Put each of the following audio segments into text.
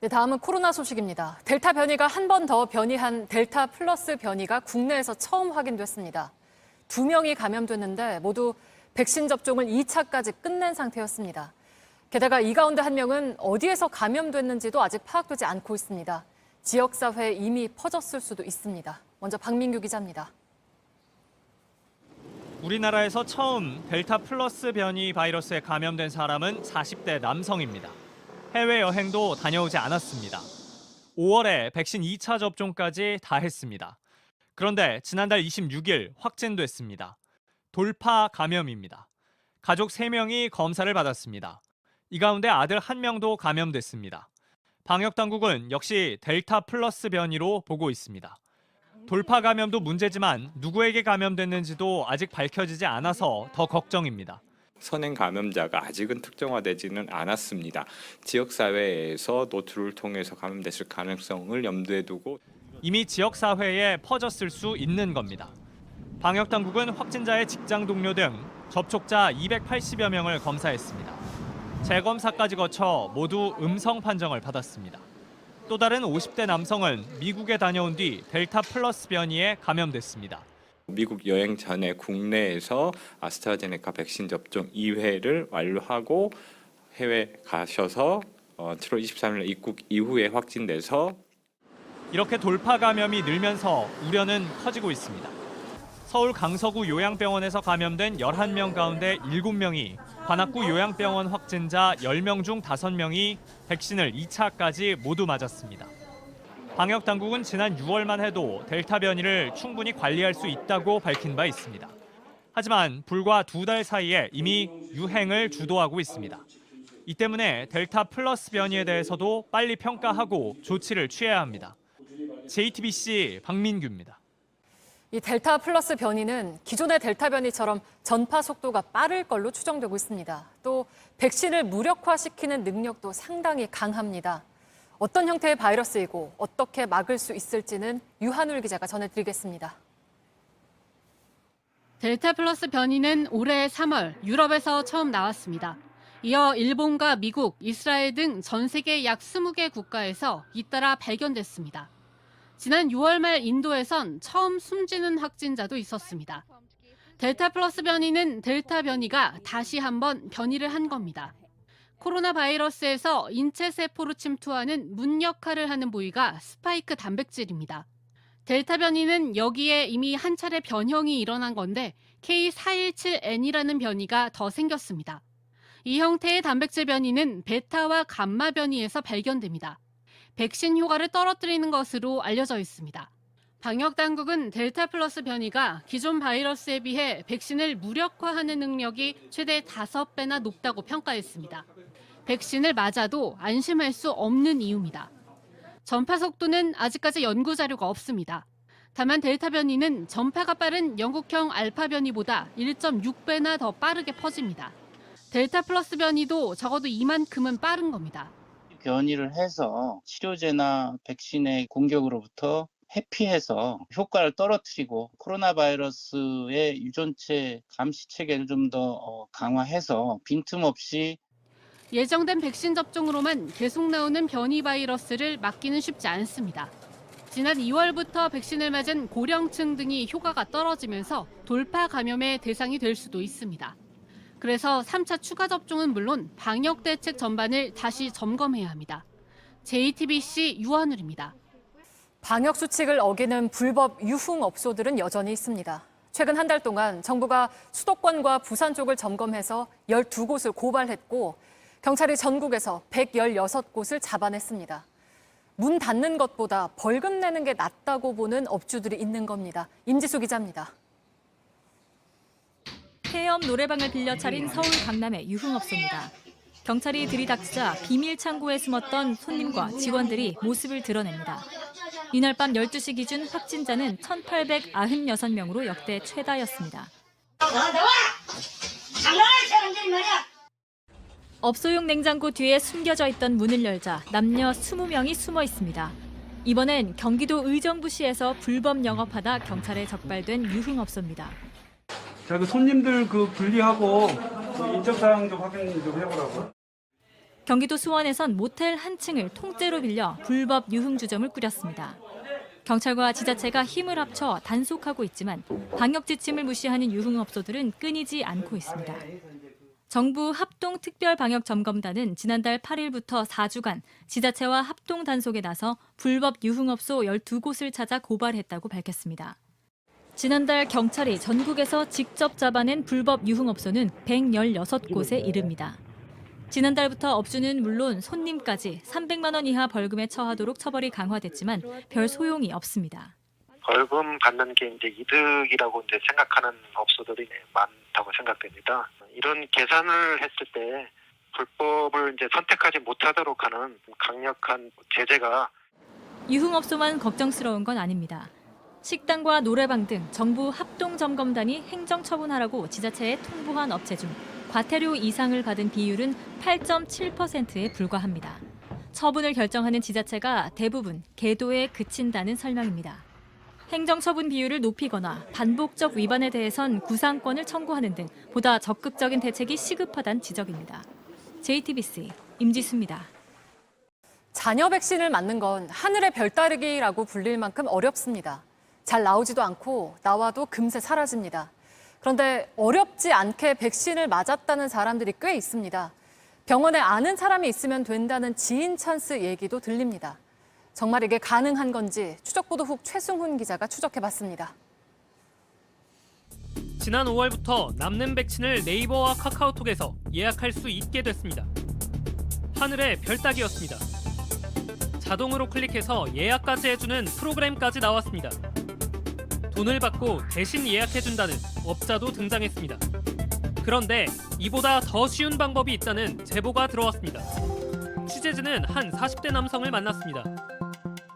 네, 다음은 코로나 소식입니다. 델타 변이가 한 번 더 변이한 델타 플러스 변이가 국내에서 처음 확인됐습니다. 2명이 감염됐는데 모두 백신 접종을 2차까지 끝낸 상태였습니다. 게다가 이 가운데 한 명은 어디에서 감염됐는지도 아직 파악되지 않고 있습니다. 지역사회에 이미 퍼졌을 수도 있습니다. 먼저 박민규 기자입니다. 우리나라에서 처음 델타 플러스 변이 바이러스에 감염된 사람은 40대 남성입니다. 해외여행도 다녀오지 않았습니다. 5월에 백신 2차 접종까지 다 했습니다. 그런데 지난달 26일 확진됐습니다. 돌파 감염입니다. 가족 3명이 검사를 받았습니다. 이 가운데 아들 1명도 감염됐습니다. 방역당국은 역시 델타 플러스 변이로 보고 있습니다. 돌파 감염도 문제지만 누구에게 감염됐는지도 아직 밝혀지지 않아서 더 걱정입니다. 선행 감염자가 아직은 특정화되지는 않았습니다. 지역사회에서 노출을 통해서 감염됐을 가능성을 염두에 두고 이미 지역사회에 퍼졌을 수 있는 겁니다. 방역당국은 확진자의 직장 동료 등 접촉자 280여 명을 검사했습니다. 재검사까지 거쳐 모두 음성 판정을 받았습니다. 또 다른 50대 남성은 미국에 다녀온 뒤 델타 플러스 변이에 감염됐습니다. 미국 여행 전에 국내에서 아스트라제네카 백신 접종 2회를 완료하고 해외 가셔서 7월 23일 입국 이후에 확진돼서 이렇게 돌파 감염이 늘면서 우려는 커지고 있습니다. 서울 강서구 요양병원에서 감염된 11명 가운데 7명이 관악구 요양병원 확진자 10명 중 5명이 백신을 2차까지 모두 맞았습니다. 방역당국은 지난 6월만 해도 델타 변이를 충분히 관리할 수 있다고 밝힌 바 있습니다. 하지만 불과 2달 사이에 이미 유행을 주도하고 있습니다. 이 때문에 델타 플러스 변이에 대해서도 빨리 평가하고 조치를 취해야 합니다. JTBC 박민규입니다. 이 델타 플러스 변이는 기존의 델타 변이처럼 전파 속도가 빠를 걸로 추정되고 있습니다. 또 백신을 무력화시키는 능력도 상당히 강합니다. 어떤 형태의 바이러스이고 어떻게 막을 수 있을지는 유한울 기자가 전해드리겠습니다. 델타 플러스 변이는 올해 3월 유럽에서 처음 나왔습니다. 이어 일본과 미국, 이스라엘 등 전 세계 약 20개 국가에서 잇따라 발견됐습니다. 지난 6월 말 인도에선 처음 숨지는 확진자도 있었습니다. 델타 플러스 변이는 델타 변이가 다시 한번 변이를 한 겁니다. 코로나 바이러스에서 인체 세포로 침투하는 문 역할을 하는 부위가 스파이크 단백질입니다. 델타 변이는 여기에 이미 한 차례 변형이 일어난 건데 K417N이라는 변이가 더 생겼습니다. 이 형태의 단백질 변이는 베타와 감마 변이에서 발견됩니다. 백신 효과를 떨어뜨리는 것으로 알려져 있습니다. 방역당국은 델타 플러스 변이가 기존 바이러스에 비해 백신을 무력화하는 능력이 최대 5배나 높다고 평가했습니다. 백신을 맞아도 안심할 수 없는 이유입니다. 전파 속도는 아직까지 연구 자료가 없습니다. 다만 델타 변이는 전파가 빠른 영국형 알파 변이보다 1.6배나 더 빠르게 퍼집니다. 델타 플러스 변이도 적어도 이만큼은 빠른 겁니다. 변이를 해서 치료제나 백신의 공격으로부터 회피해서 효과를 떨어뜨리고 코로나 바이러스의 유전체 감시 체계를 좀 더 강화해서 빈틈없이 예정된 백신 접종으로만 계속 나오는 변이 바이러스를 막기는 쉽지 않습니다. 지난 2월부터 백신을 맞은 고령층 등이 효과가 떨어지면서 돌파 감염의 대상이 될 수도 있습니다. 그래서 3차 추가 접종은 물론 방역 대책 전반을 다시 점검해야 합니다. JTBC 유한울입니다. 방역 수칙을 어기는 불법 유흥업소들은 여전히 있습니다. 최근 한 달 동안 정부가 수도권과 부산 쪽을 점검해서 12곳을 고발했고 경찰이 전국에서 116곳을 잡아냈습니다. 문 닫는 것보다 벌금 내는 게 낫다고 보는 업주들이 있는 겁니다. 임지수 기자입니다. 폐업 노래방을 빌려 차린 서울 강남의 유흥업소입니다. 경찰이 들이닥치자 비밀 창고에 숨었던 손님과 직원들이 모습을 드러냅니다. 이날 밤 12시 기준 확진자는 1,896명으로 역대 최다였습니다. 업소용 냉장고 뒤에 숨겨져 있던 문을 열자 남녀 20명이 숨어 있습니다. 이번엔 경기도 의정부시에서 불법 영업하다 경찰에 적발된 유흥업소입니다. 자, 그 손님들 그 분리하고 인적사항 좀 확인 좀 해보라고. 경기도 수원에선 모텔 한 층을 통째로 빌려 불법 유흥주점을 꾸렸습니다. 경찰과 지자체가 힘을 합쳐 단속하고 있지만 방역 지침을 무시하는 유흥업소들은 끊이지 않고 있습니다. 정부 합동특별방역점검단은 지난달 8일부터 4주간 지자체와 합동 단속에 나서 불법 유흥업소 12곳을 찾아 고발했다고 밝혔습니다. 지난달 경찰이 전국에서 직접 잡아낸 불법 유흥업소는 116곳에 이릅니다. 지난달부터 업주는 물론 손님까지 300만 원 이하 벌금에 처하도록 처벌이 강화됐지만 별 소용이 없습니다. 벌금 받는 게 이제 이득이라고 이제 생각하는 업소들이 많다고 생각됩니다. 이런 계산을 했을 때 불법을 이제 선택하지 못하도록 하는 강력한 제재가 유흥업소만 걱정스러운 건 아닙니다. 식당과 노래방 등 정부 합동점검단이 행정처분하라고 지자체에 통보한 업체 중 과태료 이상을 받은 비율은 8.7%에 불과합니다. 처분을 결정하는 지자체가 대부분 계도에 그친다는 설명입니다. 행정처분 비율을 높이거나 반복적 위반에 대해선 구상권을 청구하는 등 보다 적극적인 대책이 시급하다는 지적입니다. JTBC 임지수입니다. 자녀 백신을 맞는 건 하늘의 별 따르기라고 불릴 만큼 어렵습니다. 잘 나오지도 않고 나와도 금세 사라집니다. 그런데 어렵지 않게 백신을 맞았다는 사람들이 꽤 있습니다. 병원에 아는 사람이 있으면 된다는 지인 찬스 얘기도 들립니다. 정말 이게 가능한 건지 추적보도국 최승훈 기자가 추적해봤습니다. 지난 5월부터 남는 백신을 네이버와 카카오톡에서 예약할 수 있게 됐습니다. 하늘의 별 따기였습니다. 자동으로 클릭해서 예약까지 해주는 프로그램까지 나왔습니다. 돈을 받고 대신 예약해준다는 업자도 등장했습니다. 그런데 이보다 더 쉬운 방법이 있다는 제보가 들어왔습니다. 취재진은 한 40대 남성을 만났습니다.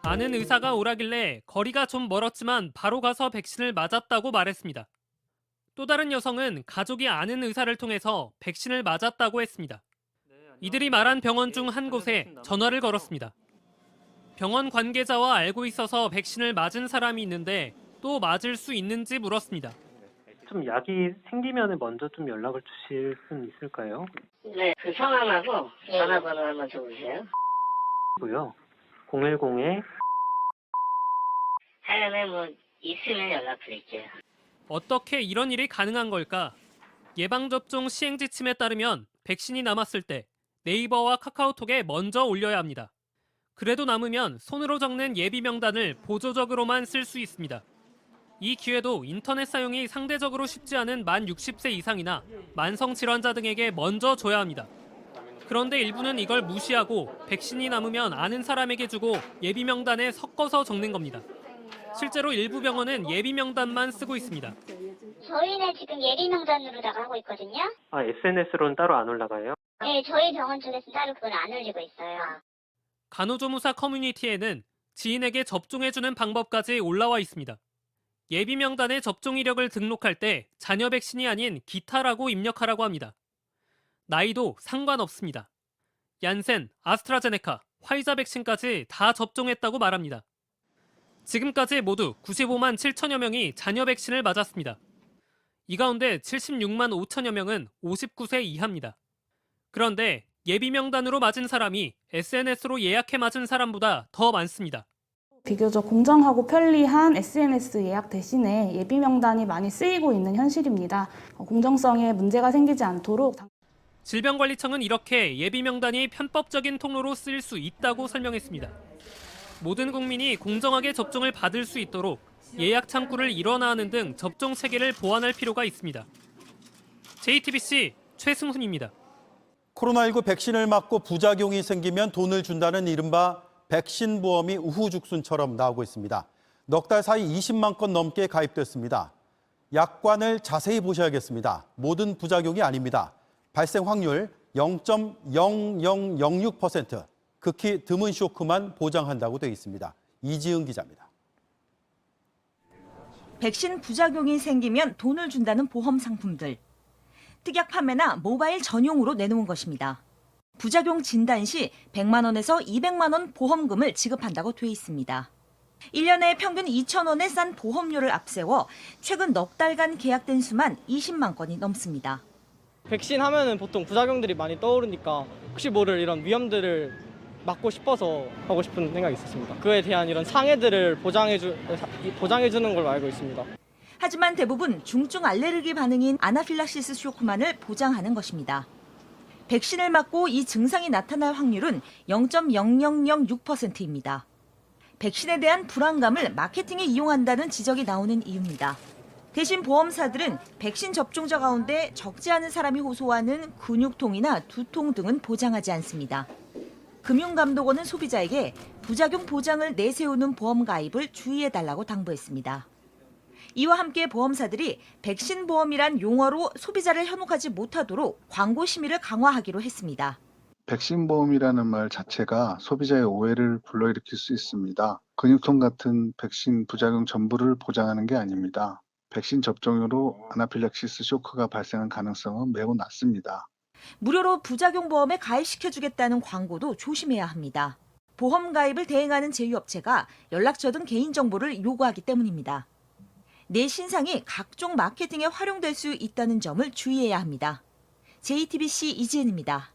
아는 의사가 오라길래 거리가 좀 멀었지만 바로 가서 백신을 맞았다고 말했습니다. 또 다른 여성은 가족이 아는 의사를 통해서 백신을 맞았다고 했습니다. 이들이 말한 병원 중 한 곳에 전화를 걸었습니다. 병원 관계자와 알고 있어서 백신을 맞은 사람이 있는데 또 맞을 수 있는지 물었습니다. 좀 약이 생기면 먼저 좀 연락을 주실 수는 있을까요? 네, 그 성함하고 전화번호 한번 줘보세요. 고요. 010에 하여간에 뭐 있으면 연락드릴게요. 어떻게 이런 일이 가능한 걸까? 예방접종 시행지침에 따르면 백신이 남았을 때 네이버와 카카오톡에 먼저 올려야 합니다. 그래도 남으면 손으로 적는 예비 명단을 보조적으로만 쓸 수 있습니다. 이 기회도 인터넷 사용이 상대적으로 쉽지 않은 만 60세 이상이나 만성 질환자 등에게 먼저 줘야 합니다. 그런데 일부는 이걸 무시하고 백신이 남으면 아는 사람에게 주고 예비 명단에 섞어서 적는 겁니다. 실제로 일부 병원은 예비 명단만 쓰고 있습니다. 저희는 지금 예비 명단으로다가 하고 있거든요. SNS로는 따로 안 올라가요? 네, 저희 병원 쪽에서 따로 그걸 안 올리고 있어요. 간호조무사 커뮤니티에는 지인에게 접종해주는 방법까지 올라와 있습니다. 예비 명단에 접종 이력을 등록할 때 자녀 백신이 아닌 기타라고 입력하라고 합니다. 나이도 상관없습니다. 얀센, 아스트라제네카, 화이자 백신까지 다 접종했다고 말합니다. 지금까지 모두 95만 7천여 명이 자녀 백신을 맞았습니다. 이 가운데 76만 5천여 명은 59세 이하입니다. 그런데 예비 명단으로 맞은 사람이 SNS로 예약해 맞은 사람보다 더 많습니다. 비교적 공정하고 편리한 SNS 예약 대신에 예비 명단이 많이 쓰이고 있는 현실입니다. 공정성에 문제가 생기지 않도록 질병관리청은 이렇게 예비 명단이 편법적인 통로로 쓰일 수 있다고 설명했습니다. 모든 국민이 공정하게 접종을 받을 수 있도록 예약 창구를 일원화하는 등 접종 체계를 보완할 필요가 있습니다. JTBC 최승훈입니다. 코로나19 백신을 맞고 부작용이 생기면 돈을 준다는 이른바 백신 보험이 우후죽순처럼 나오고 있습니다. 넉 달 사이 20만 건 넘게 가입됐습니다. 약관을 자세히 보셔야겠습니다. 모든 부작용이 아닙니다. 발생 확률 0.0006%, 극히 드문 쇼크만 보장한다고 되어 있습니다. 이지은 기자입니다. 백신 부작용이 생기면 돈을 준다는 보험 상품들. 특약 판매나 모바일 전용으로 내놓은 것입니다. 부작용 진단 시 100만 원에서 200만 원 보험금을 지급한다고 돼 있습니다. 1년에 평균 2천 원의 싼 보험료를 앞세워 최근 넉 달간 계약된 수만 20만 건이 넘습니다. 백신 하면은 보통 부작용들이 많이 떠오르니까 혹시 모를 이런 위험들을 막고 싶어서 하고 싶은 생각이 있었습니다. 그에 대한 이런 상해들을 보장해주는 걸로 알고 있습니다. 하지만 대부분 중증 알레르기 반응인 아나필락시스 쇼크만을 보장하는 것입니다. 백신을 맞고 이 증상이 나타날 확률은 0.0006%입니다. 백신에 대한 불안감을 마케팅에 이용한다는 지적이 나오는 이유입니다. 대신 보험사들은 백신 접종자 가운데 적지 않은 사람이 호소하는 근육통이나 두통 등은 보장하지 않습니다. 금융감독원은 소비자에게 부작용 보장을 내세우는 보험 가입을 주의해달라고 당부했습니다. 이와 함께 보험사들이 백신 보험이란 용어로 소비자를 현혹하지 못하도록 광고 심의를 강화하기로 했습니다. 백신 보험이라는 말 자체가 소비자의 오해를 불러일으킬 수 있습니다. 근육통 같은 백신 부작용 전부를 보장하는 게 아닙니다. 백신 접종으로 아나필락시스 쇼크가 발생한 가능성은 매우 낮습니다. 무료로 부작용 보험에 가입시켜주겠다는 광고도 조심해야 합니다. 보험 가입을 대행하는 제휴업체가 연락처 등 개인정보를 요구하기 때문입니다. 내 신상이 각종 마케팅에 활용될 수 있다는 점을 주의해야 합니다. JTBC 이지은입니다.